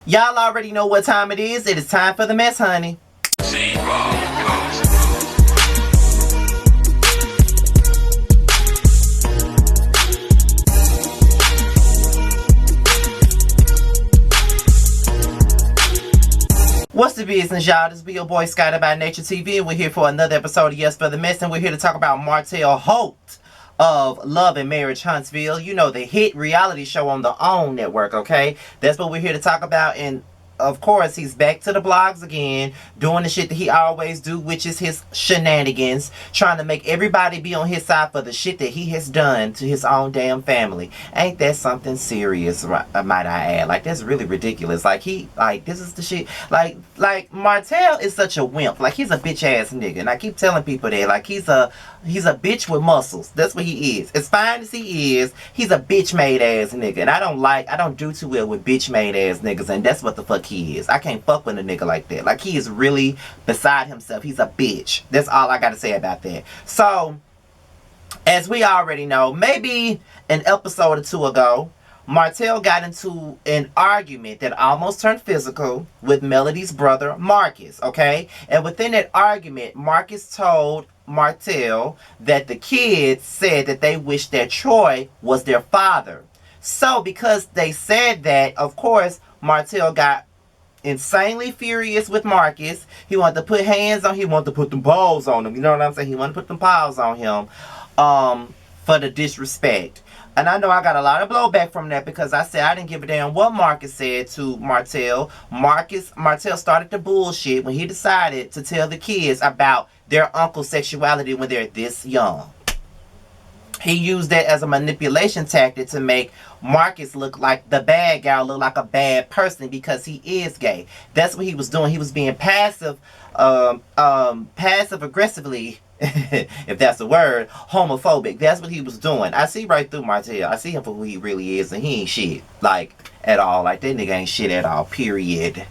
Y'all already know what time it is. It is time for the mess, honey. What's the business, y'all? This be your boy Skyler by Nature TV, and we're here for another episode of Yes for the Mess, and we're here to talk about Martell Holt of Love and Marriage Huntsville. You know, the hit reality show on the OWN network, okay? That's what we're here to talk about, and of course, he's back to the blogs again, doing the shit that he always do, which is his shenanigans, trying to make everybody be on his side for the shit that he has done to his own damn family. Ain't that something serious, might I add? Like, that's really ridiculous. Like, this is the shit. Like, Martell is such a wimp. Like, he's a bitch-ass nigga, and I keep telling people that. Like, he's a bitch with muscles. That's what he is. As fine as he is, he's a bitch-made ass nigga, and I don't do too well with bitch-made ass niggas, and that's what the fuck he is. I can't fuck with a nigga like that. Like, he is really beside himself. He's a bitch. That's all I gotta say about that. So, as we already know, maybe an episode or two ago, Martell got into an argument that almost turned physical with Melody's brother, Marcus, okay? And within that argument, Marcus told Martell that the kids said that they wished that Troy was their father. So, because they said that, of course, Martell got insanely furious with Marcus. He wanted to put hands on him. He wanted to put them balls on him. You know what I'm saying? He wanted to put them paws on him for the disrespect. And I know I got a lot of blowback from that because I said I didn't give a damn what Marcus said to Martell. Martell started the bullshit when he decided to tell the kids about their uncle's sexuality when they're this young. He used that as a manipulation tactic to make Marcus look like the bad guy, look like a bad person because he is gay. That's what he was doing. He was being passive aggressively, if that's the word, homophobic. That's what he was doing. I see right through Martell. I see him for who he really is, and he ain't shit, like, at all. Like, that nigga ain't shit at all, period.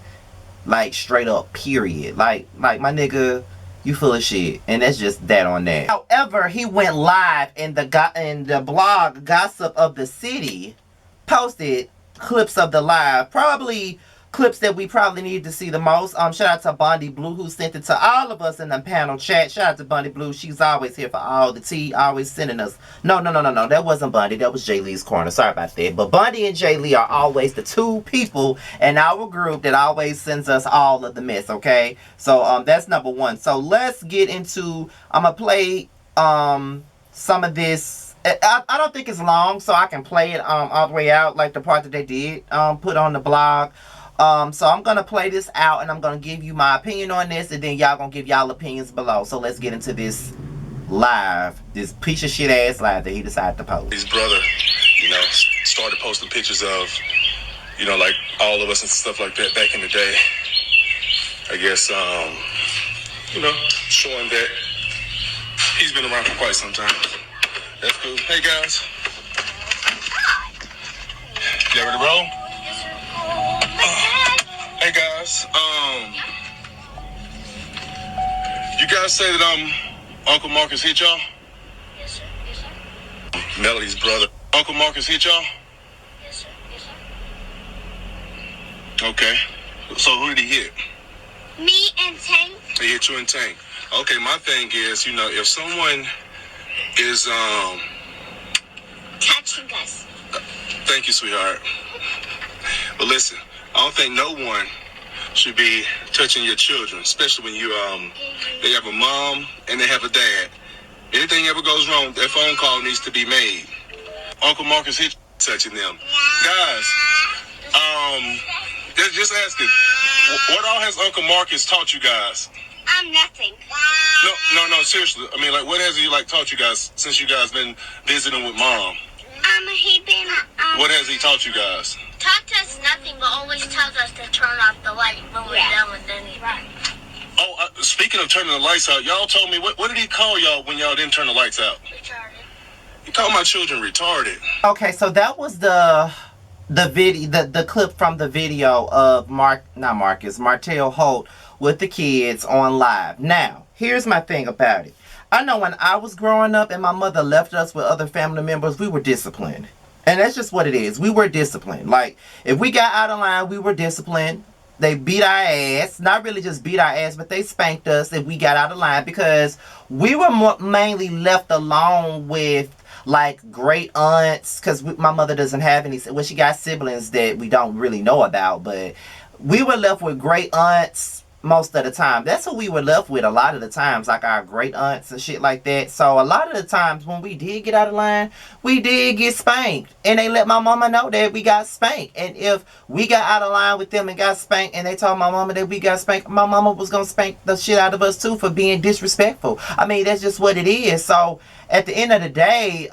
Like, straight up, period. Like my nigga, you full of shit, and that's just that on that. However, he went live in the blog Gossip of the City, posted clips of the live, probably clips that we probably need to see the most. Shout out to Bondi Blue, who sent it to all of us in the panel chat. Shout out to Bondi Blue. She's always here for all the tea, always sending us. No. That wasn't Bondi. That was Jay Lee's Corner. Sorry about that. But Bondi and Jay Lee are always the two people in our group that always sends us all of the mess, okay? So, that's number one. So, let's get into, I'm going to play some of this. I don't think it's long, so I can play it all the way out, like the part that they did put on the blog. So I'm going to play this out, and I'm going to give you my opinion on this, and then y'all going to give y'all opinions below. So let's get into this live, this piece of shit ass live that he decided to post. His brother, started posting pictures of, like all of us and stuff like that back in the day. I guess, showing that he's been around for quite some time. That's cool. Hey, guys. You ready to roll? Hey guys, you guys say that Uncle Marcus hit y'all? Yes, sir. Yes, sir. Melody's brother. Uncle Marcus hit y'all? Yes, sir. Yes, sir. Okay. So who did he hit? Me and Tank. He hit you and Tank. Okay, my thing is, if someone is touching us. Thank you, sweetheart. But listen, I don't think no one should be touching your children, especially when they have a mom and they have a dad. Anything ever goes wrong, that phone call needs to be made. Uncle Marcus hit touching them. Guys, just asking, what all has Uncle Marcus taught you guys? Nothing. No, seriously. I mean, like, what has he, taught you guys since you guys been visiting with Mom? He been, What has he taught you guys? Taught us nothing, but always tells us to turn off the light when we're done with anything. Oh, speaking of turning the lights out, y'all told me, what did he call y'all when y'all didn't turn the lights out? Retarded. He called my children retarded. Okay, so that was the video, the clip from the video of Martell Holt with the kids on live. Now, here's my thing about it. I know when I was growing up and my mother left us with other family members, we were disciplined. And that's just what it is. We were disciplined. Like, if we got out of line, we were disciplined. They beat our ass. Not really just beat our ass, but they spanked us if we got out of line, because we were mainly left alone with, like, great aunts. Because my mother doesn't have any. Well, she got siblings that we don't really know about. But we were left with great aunts most of the time. That's what we were left with a lot of the times, like our great aunts and shit like that. So a lot of the times when we did get out of line, we did get spanked, and they let my mama know that we got spanked. And if we got out of line with them and got spanked, and they told my mama that we got spanked, my mama was gonna spank the shit out of us too for being disrespectful. I mean, that's just what it is. So at the end of the day,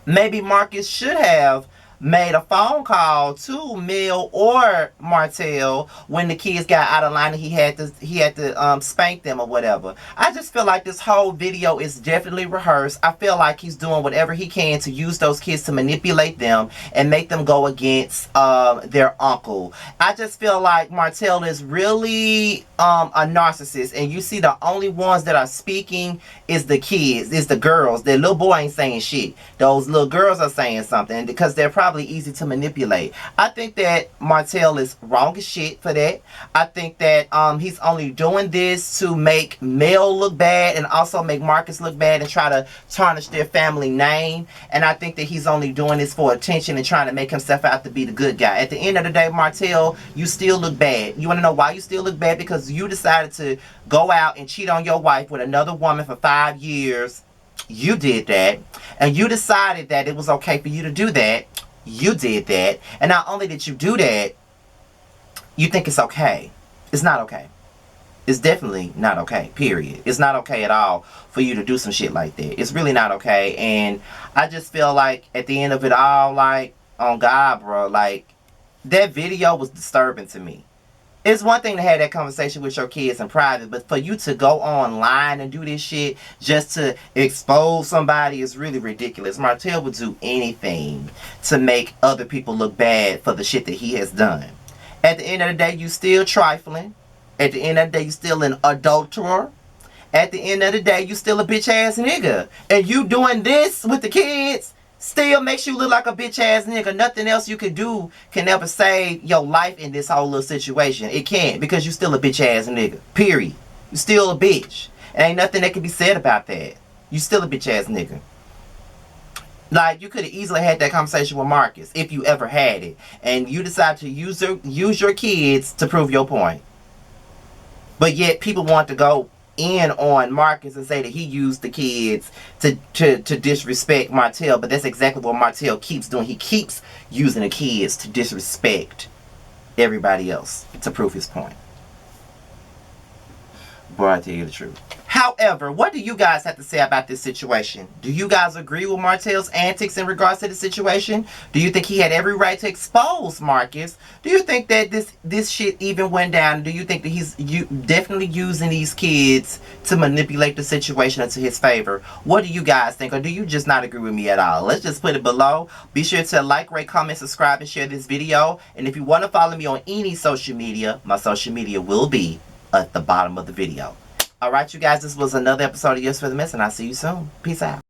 maybe Marcus should have made a phone call to Mel or Martell when the kids got out of line and he had to spank them or whatever. I just feel like this whole video is definitely rehearsed. I feel like he's doing whatever he can to use those kids to manipulate them and make them go against their uncle. I just feel like Martell is really a narcissist, and you see the only ones that are speaking is the kids, is the girls. The little boy ain't saying shit. Those little girls are saying something because they're probably easy to manipulate. I think that Martell is wrong as shit for that. I think that he's only doing this to make Mel look bad and also make Marcus look bad and try to tarnish their family name. And I think that he's only doing this for attention and trying to make himself out to be the good guy. At the end of the day, Martell, you still look bad. You want to know why you still look bad? Because you decided to go out and cheat on your wife with another woman for 5 years. You did that. And you decided that it was okay for you to do that. You did that. And not only did you do that, you think it's okay. It's not okay. It's definitely not okay, period. It's not okay at all for you to do some shit like that. It's really not okay. And I just feel like at the end of it all, like, on God, bro, like, that video was disturbing to me. It's one thing to have that conversation with your kids in private, but for you to go online and do this shit just to expose somebody is really ridiculous. Martell would do anything to make other people look bad for the shit that he has done. At the end of the day, you still trifling. At the end of the day, you still an adulterer. At the end of the day, you still a bitch ass nigga. And you doing this with the kids still makes you look like a bitch ass nigga. Nothing else you can do can ever save your life in this whole little situation. It can't, because you still a bitch ass nigga. Period. You still a bitch. And ain't nothing that can be said about that. You still a bitch ass nigga. Like, you could have easily had that conversation with Marcus if you ever had it. And you decide to use your kids to prove your point. But yet people want to go in on Marcus and say that he used the kids to disrespect Martell. But that's exactly what Martell keeps doing. He keeps using the kids to disrespect everybody else to prove his point. Boy, I tell you the truth. However, what do you guys have to say about this situation? Do you guys agree with Martell's antics in regards to the situation? Do you think he had every right to expose Marcus? Do you think that this shit even went down? Do you think that he's definitely using these kids to manipulate the situation into his favor? What do you guys think? Or do you just not agree with me at all? Let's just put it below. Be sure to like, rate, comment, subscribe, and share this video. And if you want to follow me on any social media, my social media will be at the bottom of the video. Alright, you guys, this was another episode of Yassss for the Mess, and I'll see you soon. Peace out.